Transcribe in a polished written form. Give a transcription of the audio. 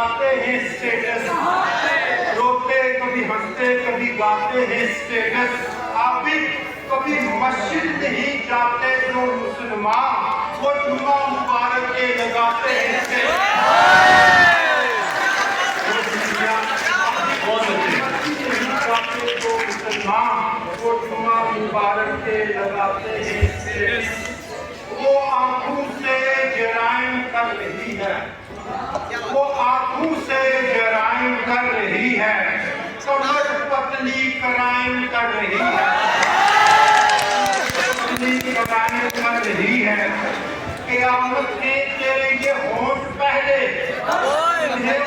लगाते हैं स्टेटस, रोते कभी हंसते कभी गाते हैं स्टेटस। आप भी कभी मस्जिद नहीं जाते जो मुसलमान, वो जुम्मा मुबारक के लगाते हैं स्टेटस। जो मुसलमान वो जुम्मा मुबारक के लगाते हैं स्टेटस। वो आंखों से जराइम कर रही है, वो आंखों से जराइम कर रही है, कमर पतली क्राइम कर रही है, पतली क्राइम कर रही है। क़यामत के तेरे ये होंठ पहले तुझे